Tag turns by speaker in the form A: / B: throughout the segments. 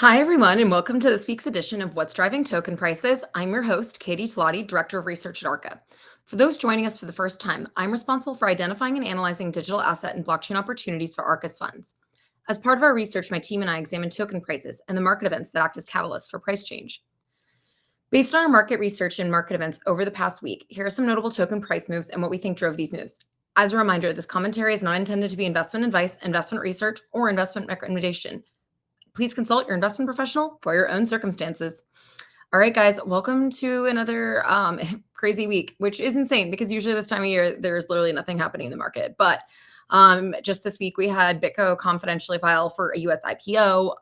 A: Hi, everyone, and welcome to this week's edition of What's Driving Token Prices. I'm your host, Katie Suladi, Director of Research at Arca. For those joining us for the first time, I'm responsible for identifying and analyzing digital asset and blockchain opportunities for Arca's funds. As part of our research, my team and I examine token prices and the market events that act as catalysts for price change. Based on our market research and market events over the past week, here are some notable token price moves and what we think drove these moves. As a reminder, this commentary is not intended to be investment advice, investment research, or investment recommendation. Please consult your investment professional for your own circumstances. All right, guys, welcome to another crazy week, which is insane because usually this time of year, there's literally nothing happening in the market. But just this week, we had BitGo confidentially file for a US IPO.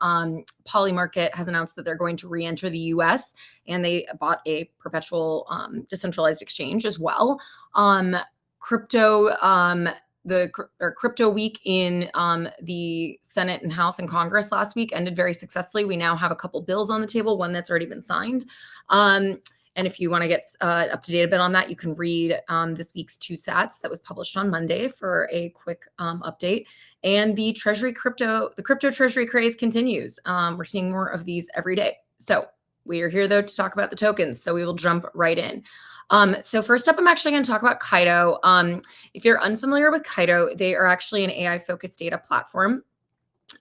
A: Polymarket has announced that they're going to re-enter the US, and they bought a perpetual decentralized exchange as well. Crypto week in the Senate and House and Congress last week ended very successfully. We now have a couple bills on the table, one that's already been signed. And if you want to get up to date a bit on that, you can read this week's two sats that was published on Monday for a quick update. And the crypto treasury craze continues. We're seeing more of these every day. So we are here, though, to talk about the tokens. So we will jump right in. So first up, I'm actually going to talk about Kaido. If you're unfamiliar with Kaido, they are actually an AI-focused data platform.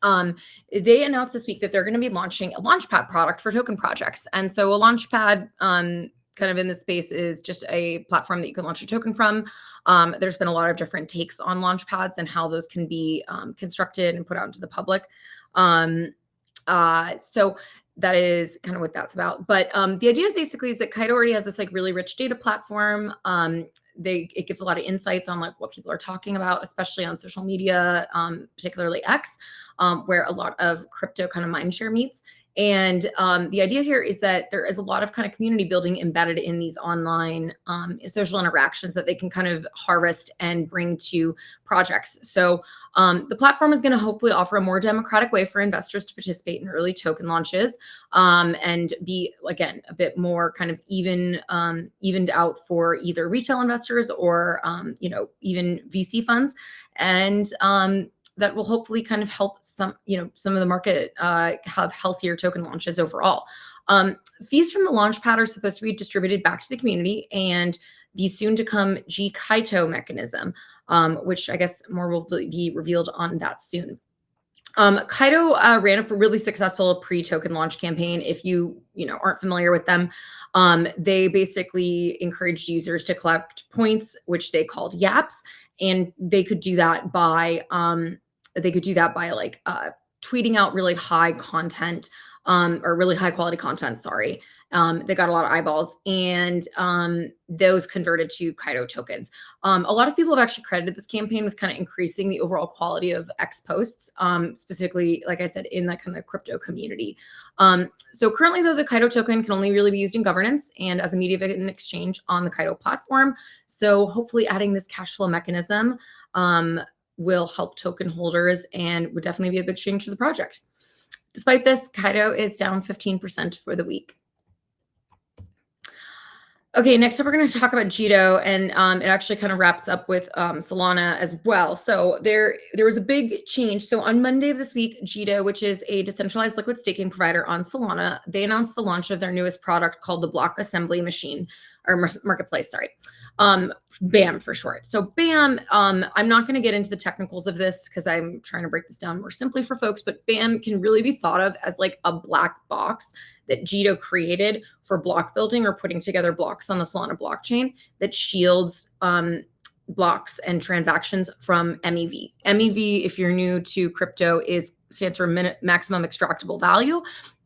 A: They announced this week that they're going to be launching a launchpad product for token projects. And so a launchpad kind of in this space is just a platform that you can launch a token from. There's been a lot of different takes on launchpads and how those can be constructed and put out into the public. So that is kind of what that's about. But the idea is basically is that Kaido already has this like really rich data platform. It gives a lot of insights on like what people are talking about, especially on social media, particularly X, where a lot of crypto kind of mindshare meets. And the idea here is that there is a lot of kind of community building embedded in these online social interactions that they can kind of harvest and bring to projects. So the platform is going to hopefully offer a more democratic way for investors to participate in early token launches and be, again, a bit more kind of evened out for either retail investors or, even VC funds. And that will hopefully kind of help some of the market have healthier token launches overall. Fees from the launchpad are supposed to be distributed back to the community, and the soon to come Jito mechanism, which I guess more will be revealed on that soon. Kaido ran a really successful pre-token launch campaign. If you aren't familiar with them, they basically encouraged users to collect points, which they called yaps, and they could do that by tweeting out really high content or really high quality content. Sorry. They got a lot of eyeballs, and those converted to Kaido tokens. A lot of people have actually credited this campaign with kind of increasing the overall quality of X posts, specifically, like I said, in that kind of crypto community. So currently, though, the Kaido token can only really be used in governance and as a media and exchange on the Kaido platform. So hopefully adding this cash flow mechanism will help token holders and would definitely be a big change for the project. Despite this, Kaido is down 15% for the week. Okay, next up, we're going to talk about Jito, and it actually kind of wraps up with Solana as well. So there was a big change. So on Monday of this week, Jito, which is a decentralized liquid staking provider on Solana, they announced the launch of their newest product called the Block Assembly Machine, or Marketplace, sorry. BAM for short. So BAM, I'm not going to get into the technicals of this because I'm trying to break this down more simply for folks, but BAM can really be thought of as like a black box that Jito created for block building or putting together blocks on the Solana blockchain that shields blocks and transactions from MEV. MEV, if you're new to crypto, stands for maximum extractable value.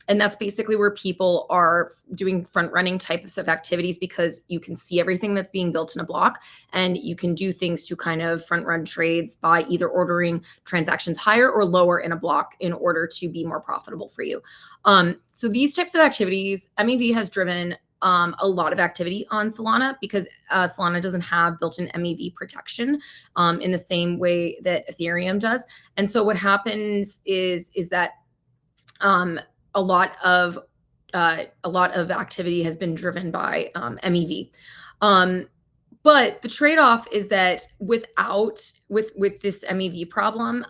A: And that's basically where people are doing front-running types of activities because you can see everything that's being built in a block, and you can do things to kind of front-run trades by either ordering transactions higher or lower in a block in order to be more profitable for you. So these types of activities, MEV has driven a lot of activity on Solana because Solana doesn't have built-in MEV protection in the same way that Ethereum does. And so what happens is that a lot of activity has been driven by MEV. But the trade-off is that with this MEV problem,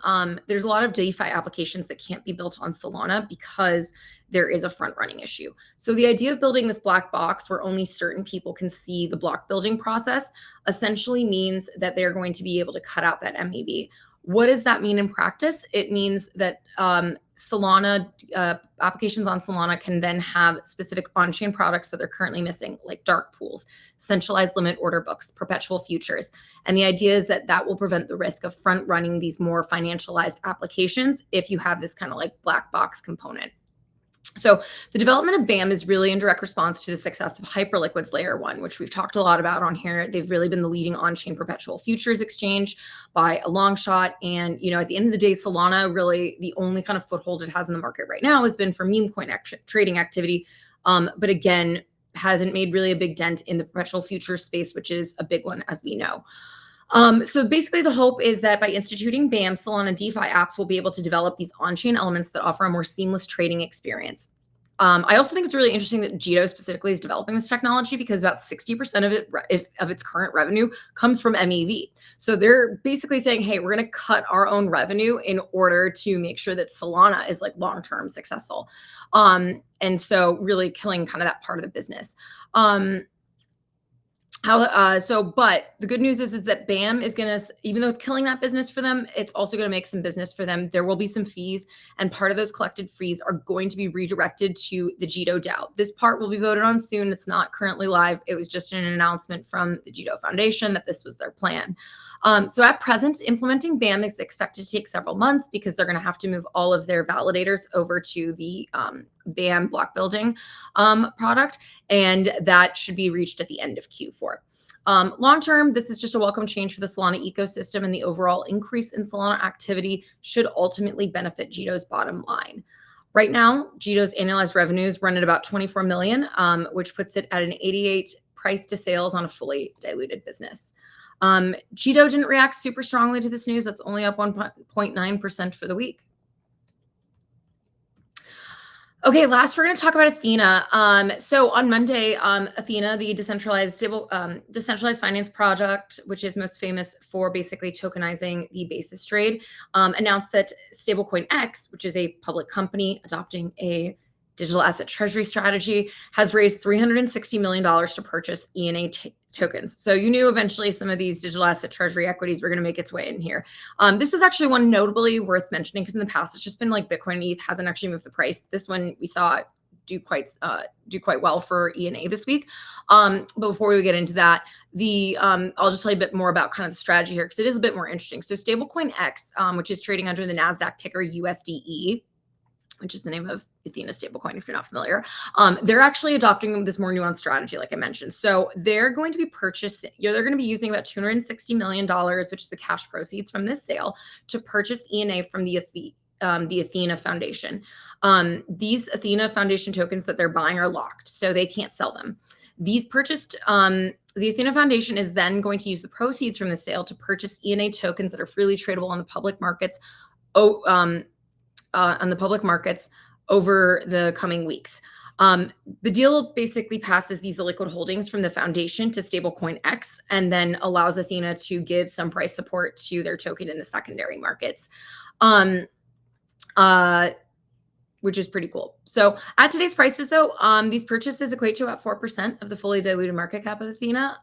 A: there's a lot of DeFi applications that can't be built on Solana because there is a front-running issue. So the idea of building this black box where only certain people can see the block building process essentially means that they're going to be able to cut out that MEV. What does that mean in practice? It means that Solana applications on Solana can then have specific on-chain products that they're currently missing, like dark pools, centralized limit order books, perpetual futures. And the idea is that that will prevent the risk of front-running these more financialized applications if you have this kind of like black box component. So the development of BAM is really in direct response to the success of Hyperliquid's Layer 1, which we've talked a lot about on here. They've really been the leading on-chain perpetual futures exchange by a long shot. And, at the end of the day, Solana, really the only kind of foothold it has in the market right now has been for meme coin trading activity. But again, hasn't made really a big dent in the perpetual futures space, which is a big one, as we know. So basically the hope is that by instituting BAM, Solana DeFi apps will be able to develop these on-chain elements that offer a more seamless trading experience. I also think it's really interesting that Jito specifically is developing this technology because about 60% of its current revenue comes from MEV. So they're basically saying, hey, we're going to cut our own revenue in order to make sure that Solana is like long-term successful. And so really killing kind of that part of the business. But the good news is that BAM is going to, even though it's killing that business for them, it's also going to make some business for them. There will be some fees, and part of those collected fees are going to be redirected to the Jito DAO. This part will be voted on soon. It's not currently live. It was just an announcement from the Jito Foundation that this was their plan. So at present, implementing BAM is expected to take several months because they're going to have to move all of their validators over to the BAM block building product, and that should be reached at the end of Q4. Long term, this is just a welcome change for the Solana ecosystem, and the overall increase in Solana activity should ultimately benefit Jito's bottom line. Right now, Jito's annualized revenues run at about 24 million, which puts it at an 88 price to sales on a fully diluted business. Jito didn't react super strongly to this news. That's only up 1.9% for the week. Okay, last we're going to talk about Ethena. So on Monday, Ethena, the decentralized finance project, which is most famous for basically tokenizing the basis trade, announced that Stablecoin X, which is a public company adopting a digital asset treasury strategy, has raised $360 million to purchase ENA tokens. So you knew eventually some of these digital asset treasury equities were going to make its way in here. This is actually one notably worth mentioning because in the past it's just been like Bitcoin and ETH hasn't actually moved the price. This one we saw it do quite well for ENA this week. But before we get into that, I'll just tell you a bit more about kind of the strategy here because it is a bit more interesting. So Stablecoin X, which is trading under the NASDAQ ticker USDE, which is the name of Ethena stablecoin, if you're not familiar. They're actually adopting this more nuanced strategy, like I mentioned. So they're going to be they're going to be using about $260 million, which is the cash proceeds from this sale, to purchase ENA from the Ethena Foundation. These Ethena Foundation tokens that they're buying are locked, so they can't sell them. These purchased, the Ethena Foundation is then going to use the proceeds from the sale to purchase ENA tokens that are freely tradable on the public markets. Over the coming weeks. The deal basically passes these illiquid holdings from the foundation to Stablecoin X and then allows Ethena to give some price support to their token in the secondary markets, which is pretty cool. So at today's prices, though, these purchases equate to about 4% of the fully diluted market cap of Ethena.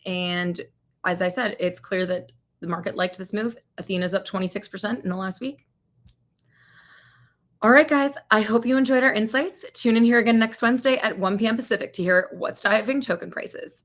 A: And as I said, it's clear that the market liked this move. Athena's up 26% in the last week. All right, guys, I hope you enjoyed our insights. Tune in here again next Wednesday at 1 p.m. Pacific to hear what's driving token prices.